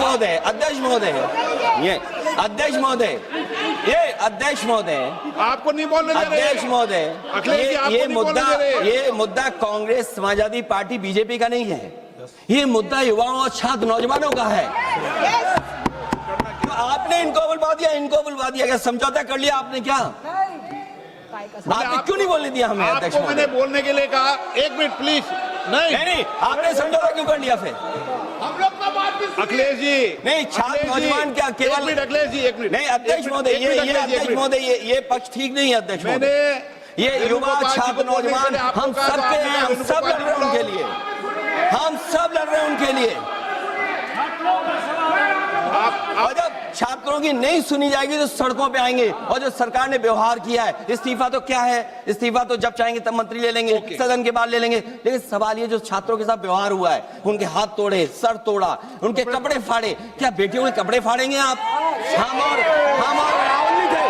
महोदय, अध्यक्ष महोदय, ये अध्यक्ष महोदय, ये अध्यक्ष महोदय, आपको नहीं बोलने दे रहे। अध्यक्ष महोदय, अखिलेश जी, आपको नहीं बोलने दे रहे। ये मुद्दा कांग्रेस, समाजवादी पार्टी, बीजेपी का नहीं है। ये मुद्दा युवाओं और छात्र नौजवानों का है। तो आपने इनको बुलवा दिया, क्या समझौता कर लिया आपने? क्या आपने क्यों नहीं बोलने दिया हमें? अध्यक्ष आपको मैंने बोलने के लिए कहा। एक मिनट प्लीज। नहीं, आपने समझौता क्यों कर लिया फिर? हम लोग का बात भी अखिलेश जी नहीं, छात्र नौजवान क्या केवल? अखिलेश जी एक मिनट। नहीं अध्यक्ष महोदय, अध्यक्ष महोदय, ये पक्ष ठीक नहीं है अध्यक्ष महोदय। ये युवा छात्र नौजवान हम सबके हैं, हम सब लड़ रहे हैं उनके लिए, हम सब लड़ रहे हैं उनके लिए। और जब छात्रों की नहीं सुनी जाएगी तो सड़कों पे आएंगे। और जो सरकार ने व्यवहार किया है, इस्तीफा तो क्या है? इस्तीफा तो जब चाहेंगे तब मंत्री ले लेंगे, सदन के बाद ले लेंगे। लेकिन सवाल ये जो छात्रों के साथ व्यवहार हुआ है, उनके हाथ तोड़े, सर तोड़ा, उनके कपड़े फाड़े, क्या बेटियों के कपड़े फाड़ेंगे आप? हम और राहुल जी थे।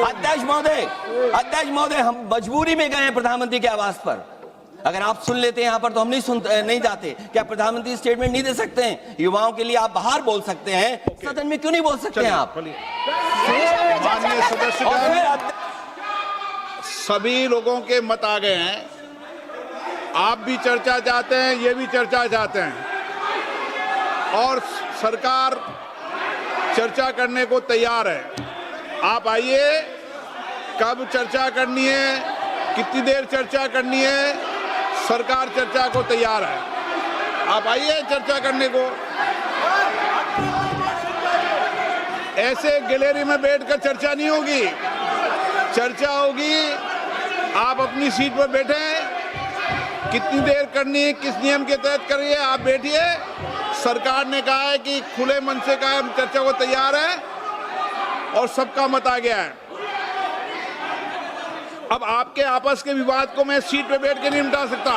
अध्यक्ष महोदय, हम मजबूरी में गए हैं प्रधानमंत्री के आवास पर। अगर आप सुन लेते हैं यहाँ पर तो हम नहीं जाते। क्या प्रधानमंत्री स्टेटमेंट नहीं दे सकते हैं? युवाओं के लिए आप बाहर बोल सकते हैं, सदन में क्यों नहीं बोल सकते हैं आप? माननीय सदस्य, सभी लोगों के मत आ गए हैं। आप भी चर्चा चाहते हैं, ये भी चर्चा चाहते हैं, और सरकार चर्चा करने को तैयार है। आप आइए, कब चर्चा करनी है, कितनी देर चर्चा करनी है, सरकार चर्चा को तैयार है। आप आइए चर्चा करने को। ऐसे गैलरी में बैठकर चर्चा नहीं होगी, चर्चा होगी। आप अपनी सीट पर बैठे, कितनी देर करनी है, किस नियम के तहत करिए, आप बैठिए। सरकार ने कहा है कि खुले मन से कहा चर्चा को तैयार है और सबका मत आ गया है। अब आपके आपस के विवाद को मैं सीट पे बैठ के नहीं मिटा सकता।